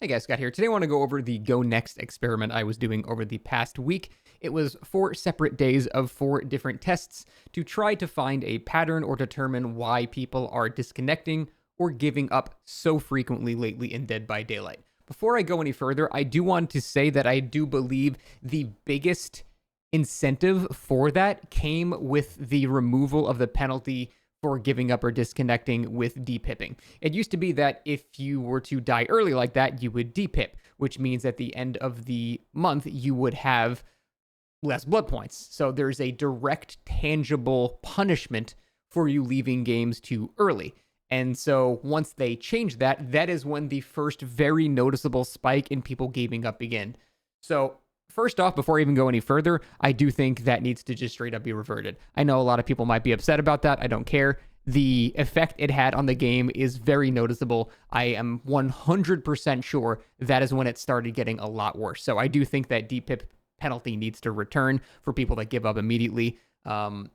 Hey guys, Scott here. Today I want to go over the Go Next experiment I was doing over the past week. It was 4 separate days of 4 different tests to try to find a pattern or determine why people are disconnecting or giving up so frequently lately in Dead by Daylight. Before I go any further, I do want to say that I do believe the biggest incentive for that came with the removal of the penalty for giving up or disconnecting with depipping. It used to be that if you were to die early like that, you would depip, which means at the end of the month, you would have less blood points. So there's a direct, tangible punishment for you leaving games too early. And so once they changed that, that is when the first very noticeable spike in people giving up began. So first off, before I even go any further, I do think that needs to just straight up be reverted. I know a lot of people might be upset about that. I don't care. The effect it had on the game is very noticeable. I am 100% sure that is when it started getting a lot worse. So I do think that depip penalty needs to return for people that give up immediately. The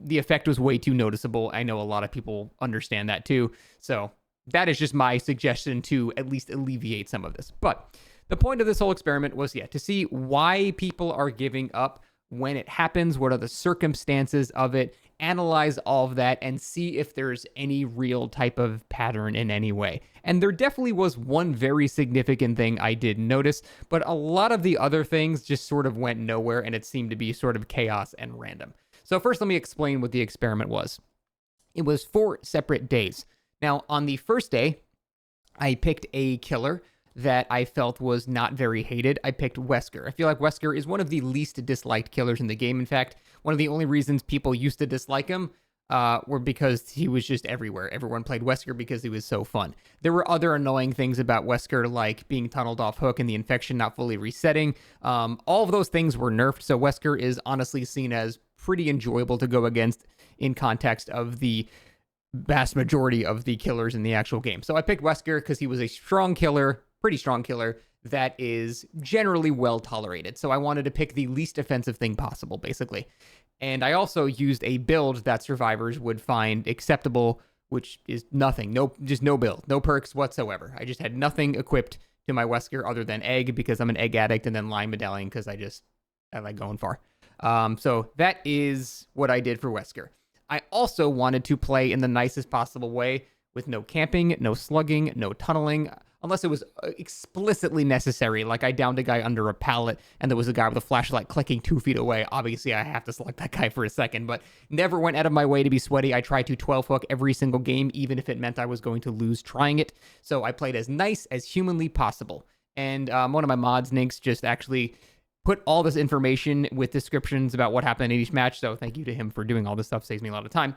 effect was way too noticeable. I know a lot of people understand that too. So that is just my suggestion to at least alleviate some of this. But the point of this whole experiment was, to see why people are giving up, when it happens, what are the circumstances of it, analyze all of that, and see if there's any real type of pattern in any way. And there definitely was one very significant thing I did notice, but a lot of the other things just sort of went nowhere, and it seemed to be sort of chaos and random. So first, let me explain what the experiment was. It was 4 separate days. Now, on the first day, I picked a killer that I felt was not very hated. I picked Wesker. I feel like Wesker is one of the least disliked killers in the game. In fact, one of the only reasons people used to dislike him were because he was just everywhere. Everyone played Wesker because he was so fun. There were other annoying things about Wesker, like being tunneled off hook and the infection not fully resetting. All of those things were nerfed, so Wesker is honestly seen as pretty enjoyable to go against in context of the vast majority of the killers in the actual game. So I picked Wesker because he was a strong killer, pretty strong killer that is generally well tolerated. So I wanted to pick the least offensive thing possible, basically. And I also used a build that survivors would find acceptable, which is nothing. Just no build, no perks whatsoever. I just had nothing equipped to my Wesker other than egg because I'm an egg addict, and then lion medallion because I like going far. So that is what I did for Wesker. I also wanted to play in the nicest possible way with no camping, no slugging, no tunneling, unless it was explicitly necessary. Like I downed a guy under a pallet and there was a guy with a flashlight clicking 2 feet away. Obviously, I have to select that guy for a second, but never went out of my way to be sweaty. I tried to 12 hook every single game, even if it meant I was going to lose trying it. So I played as nice as humanly possible. And one of my mods, Ninx, just actually put all this information with descriptions about what happened in each match. So thank you to him for doing all this stuff. Saves me a lot of time.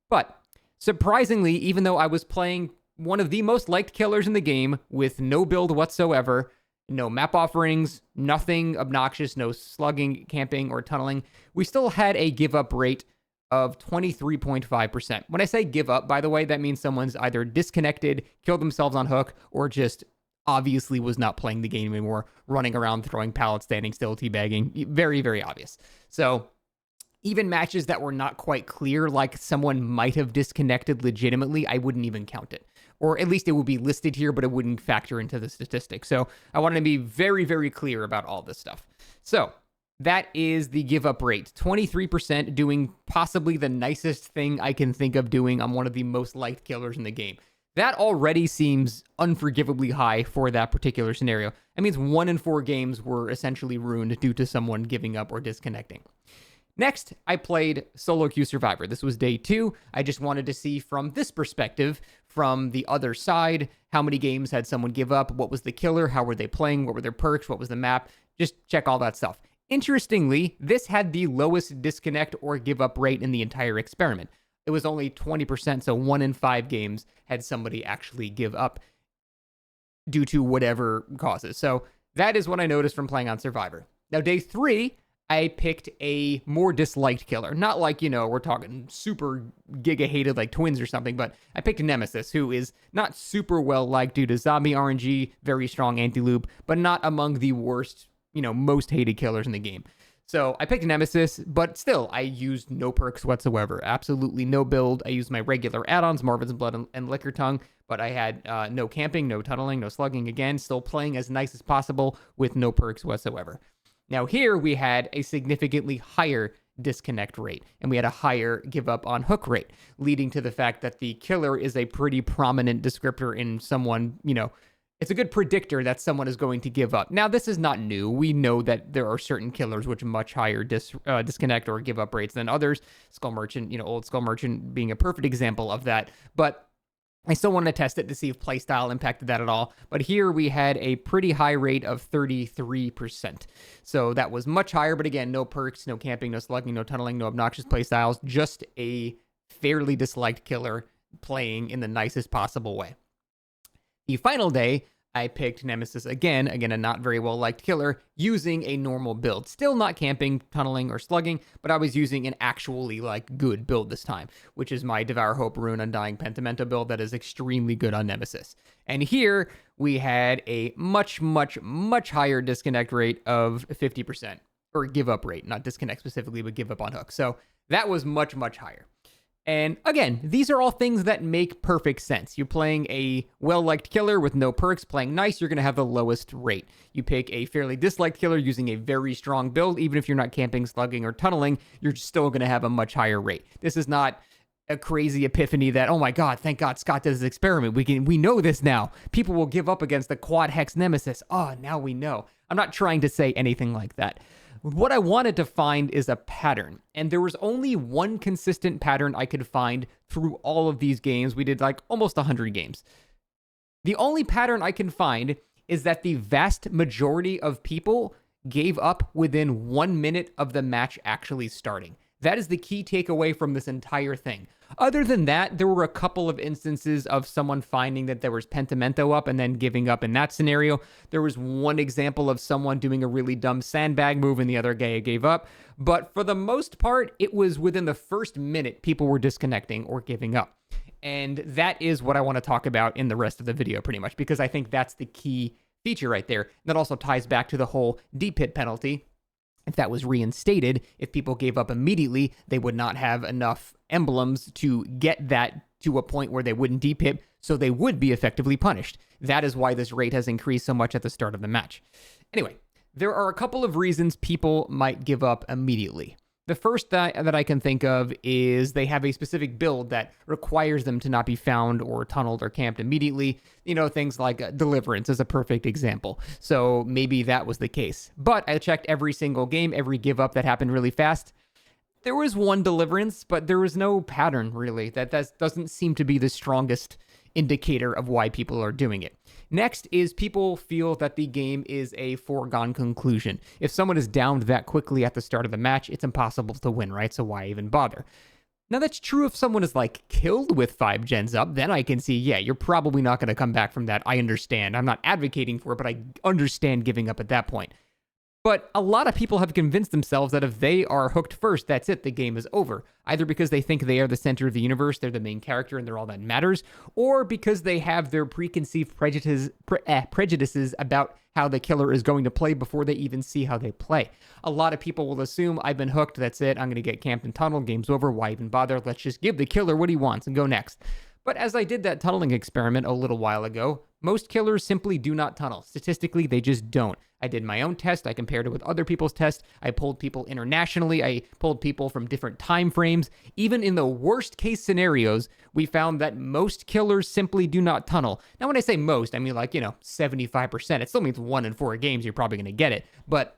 But surprisingly, even though I was playing one of the most liked killers in the game with no build whatsoever, no map offerings, nothing obnoxious, no slugging, camping, or tunneling, we still had a give up rate of 23.5%. When I say give up, by the way, that means someone's either disconnected, killed themselves on hook, or just obviously was not playing the game anymore, running around, throwing pallets, standing still, teabagging. Very, very obvious. So even matches that were not quite clear, like someone might have disconnected legitimately, I wouldn't even count it. Or at least it would be listed here, but it wouldn't factor into the statistic. So I wanted to be very, very clear about all this stuff. So that is the give up rate. 23% doing possibly the nicest thing I can think of doing on one of the most liked killers in the game. That already seems unforgivably high for that particular scenario. That means 1 in 4 games were essentially ruined due to someone giving up or disconnecting. Next, I played Solo Queue Survivor. This was day 2. I just wanted to see from this perspective, from the other side, how many games had someone give up, what was the killer, how were they playing, what were their perks, what was the map, just check all that stuff. Interestingly, this had the lowest disconnect or give up rate in the entire experiment. It was only 20%, so 1 in 5 games had somebody actually give up due to whatever causes. So that is what I noticed from playing on Survivor. Now, day 3, I picked a more disliked killer. Not like, we're talking super giga hated like twins or something, but I picked Nemesis, who is not super well liked due to zombie RNG, very strong anti-loop, but not among the worst, most hated killers in the game. So I picked Nemesis, but still, I used no perks whatsoever. Absolutely no build. I used my regular add-ons, Marvin's Blood and Liquor Tongue, but I had no camping, no tunneling, no slugging. Again, still playing as nice as possible with no perks whatsoever. Now here we had a significantly higher disconnect rate, and we had a higher give up on hook rate, leading to the fact that the killer is a pretty prominent descriptor in someone, it's a good predictor that someone is going to give up. Now, this is not new. We know that there are certain killers with much higher disconnect or give up rates than others. Skull Merchant, old Skull Merchant being a perfect example of that. But I still wanted to test it to see if playstyle impacted that at all. But here we had a pretty high rate of 33%. So that was much higher. But again, no perks, no camping, no slugging, no tunneling, no obnoxious playstyles. Just a fairly disliked killer playing in the nicest possible way. The final day, I picked Nemesis again, a not very well-liked killer, using a normal build. Still not camping, tunneling, or slugging, but I was using an actually, good build this time, which is my Devour Hope Rune Undying Pentimento build that is extremely good on Nemesis. And here, we had a much, much, much higher disconnect rate of 50%, or give-up rate, not disconnect specifically, but give up on hook. So that was much, much higher. And again, these are all things that make perfect sense. You're playing a well-liked killer with no perks, playing nice, you're going to have the lowest rate. You pick a fairly disliked killer using a very strong build, even if you're not camping, slugging, or tunneling, you're still going to have a much higher rate. This is not a crazy epiphany that, oh my god, thank god Scott did his experiment. We know this now. People will give up against the quad hex nemesis. Oh, now we know. I'm not trying to say anything like that. What I wanted to find is a pattern, and there was only one consistent pattern I could find through all of these games. We did almost 100 games. The only pattern I can find is that the vast majority of people gave up within 1 minute of the match actually starting. That is the key takeaway from this entire thing. Other than that, there were a couple of instances of someone finding that there was Pentimento up and then giving up in that scenario. There was one example of someone doing a really dumb sandbag move and the other guy gave up. But for the most part, it was within the first minute people were disconnecting or giving up. And that is what I want to talk about in the rest of the video pretty much, because I think that's the key feature right there. That also ties back to the whole depip penalty. If that was reinstated, if people gave up immediately, they would not have enough emblems to get that to a point where they wouldn't depip, so they would be effectively punished. That is why this rate has increased so much at the start of the match. Anyway, there are a couple of reasons people might give up immediately. The first that I can think of is they have a specific build that requires them to not be found or tunneled or camped immediately. Things like Deliverance is a perfect example. So maybe that was the case. But I checked every single game, every give up that happened really fast. There was one Deliverance, but there was no pattern really. That doesn't seem to be the strongest indicator of why people are doing it. Next is people feel that the game is a foregone conclusion. If someone is downed that quickly at the start of the match, it's impossible to win, right? So why even bother? Now that's true if someone is killed with 5 gens up, then I can see, yeah, you're probably not going to come back from that. I understand. I'm not advocating for it, but I understand giving up at that point. But a lot of people have convinced themselves that if they are hooked first, that's it, the game is over. Either because they think they are the center of the universe, they're the main character, and they're all that matters, or because they have their preconceived prejudices about how the killer is going to play before they even see how they play. A lot of people will assume, I've been hooked, that's it, I'm going to get camped and tunneled, game's over, why even bother? Let's just give the killer what he wants and go next. But as I did that tunneling experiment a little while ago, most killers simply do not tunnel. Statistically, they just don't. I did my own test. I compared it with other people's tests. I pulled people internationally. I pulled people from different time frames. Even in the worst case scenarios, we found that most killers simply do not tunnel. Now, when I say most, I mean 75%. It still means 1 in 4 games you're probably going to get it. But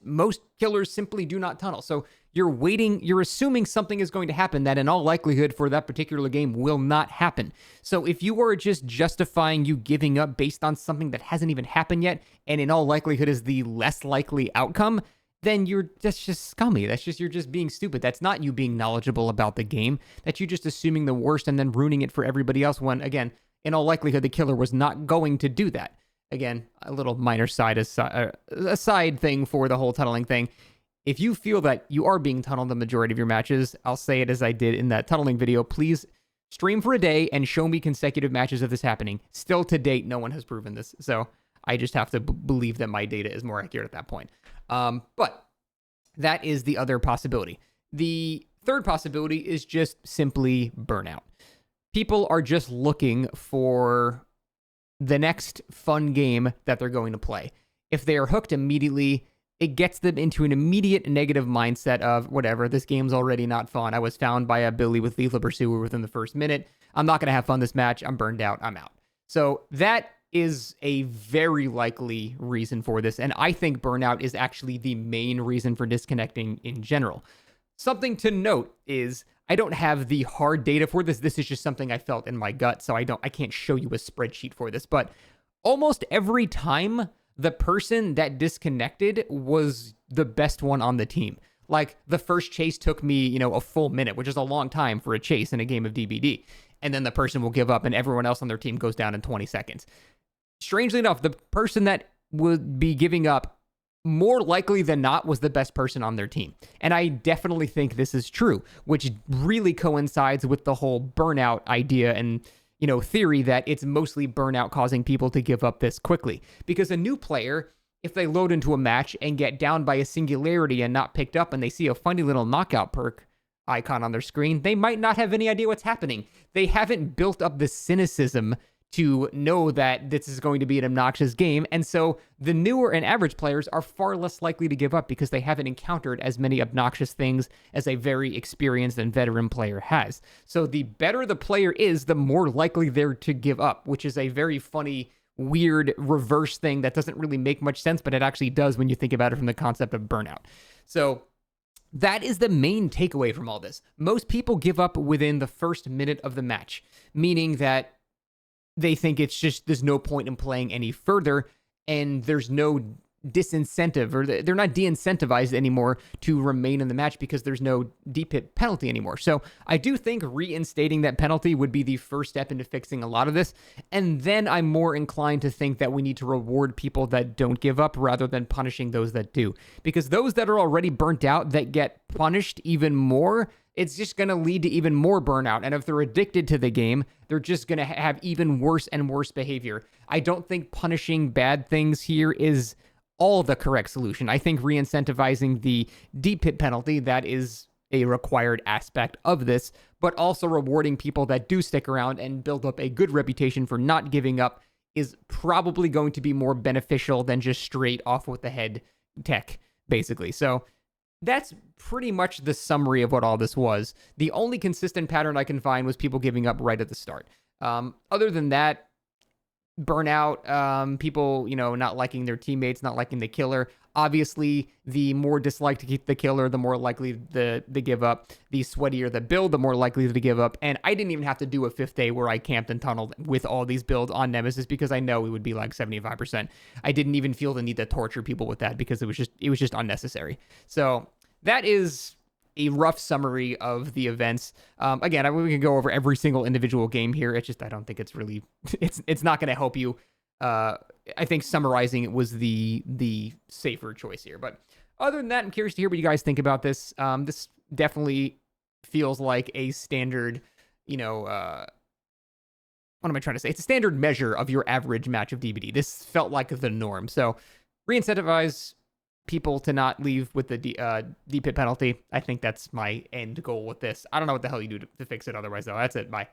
most killers simply do not tunnel. So you're assuming something is going to happen that in all likelihood for that particular game will not happen. So if you are just justifying you giving up based on something that hasn't even happened yet, and in all likelihood is the less likely outcome, then that's just scummy. You're just being stupid. That's not you being knowledgeable about the game. That's you just assuming the worst and then ruining it for everybody else when, again, in all likelihood, the killer was not going to do that. Again, a little minor aside thing for the whole tunneling thing. If you feel that you are being tunneled the majority of your matches, I'll say it as I did in that tunneling video. Please stream for a day and show me consecutive matches of this happening. Still to date, no one has proven this. So I just have to believe that my data is more accurate at that point. But that is the other possibility. The third possibility is just simply burnout. people are just looking for the next fun game that they're going to play. If they are hooked immediately, it gets them into an immediate negative mindset of whatever, this game's already not fun. I was found by a Billy with Lethal Pursuer within the first minute. I'm not going to have fun this match. I'm burned out. I'm out. So that is a very likely reason for this. And I think burnout is actually the main reason for disconnecting in general. Something to note is I don't have the hard data for this. This is just something I felt in my gut. So I can't show you a spreadsheet for this, but almost every time the person that disconnected was the best one on the team. Like the first chase took me, a full minute, which is a long time for a chase in a game of DBD. And then the person will give up and everyone else on their team goes down in 20 seconds. Strangely enough, the person that would be giving up more likely than not was the best person on their team. And I definitely think this is true, which really coincides with the whole burnout idea and theory that it's mostly burnout causing people to give up this quickly. Because a new player, if they load into a match and get down by a singularity and not picked up and they see a funny little knockout perk icon on their screen, they might not have any idea what's happening. They haven't built up the cynicism to know that this is going to be an obnoxious game. And so the newer and average players are far less likely to give up because they haven't encountered as many obnoxious things as a very experienced and veteran player has. So the better the player is, the more likely they're to give up, which is a very funny, weird reverse thing that doesn't really make much sense, but it actually does when you think about it from the concept of burnout. So that is the main takeaway from all this. Most people give up within the first minute of the match, meaning that they think it's just there's no point in playing any further, and there's no disincentive, or they're not de-incentivized anymore to remain in the match because there's no depip penalty anymore. So I do think reinstating that penalty would be the first step into fixing a lot of this, and then I'm more inclined to think that we need to reward people that don't give up rather than punishing those that do, because those that are already burnt out that get punished even more, it's just going to lead to even more burnout. And if they're addicted to the game, they're just going to have even worse and worse behavior. I don't think punishing bad things here is all the correct solution. I think re-incentivizing the depip penalty, that is a required aspect of this, but also rewarding people that do stick around and build up a good reputation for not giving up is probably going to be more beneficial than just straight off with the head tech, basically. So that's pretty much the summary of what all this was. The only consistent pattern I can find was people giving up right at the start. Other than that, burnout, people, not liking their teammates, not liking the killer. Obviously, the more disliked the killer, the more likely they give up. The sweatier the build, the more likely to give up. And I didn't even have to do a 5th day where I camped and tunneled with all these builds on Nemesis because I know it would be like 75%. I didn't even feel the need to torture people with that because it was just unnecessary. So that is a rough summary of the events. Again, we can go over every single individual game here. It's just I don't think it's really it's not going to help you. I think summarizing it was the safer choice here. But other than that, I'm curious to hear what you guys think about this. This definitely feels like a standard, what am I trying to say? It's a standard measure of your average match of DBD. This felt like the norm. So re-incentivize people to not leave with the depip penalty. I think that's my end goal with this. I don't know what the hell you do to fix it otherwise, though. That's it. Bye.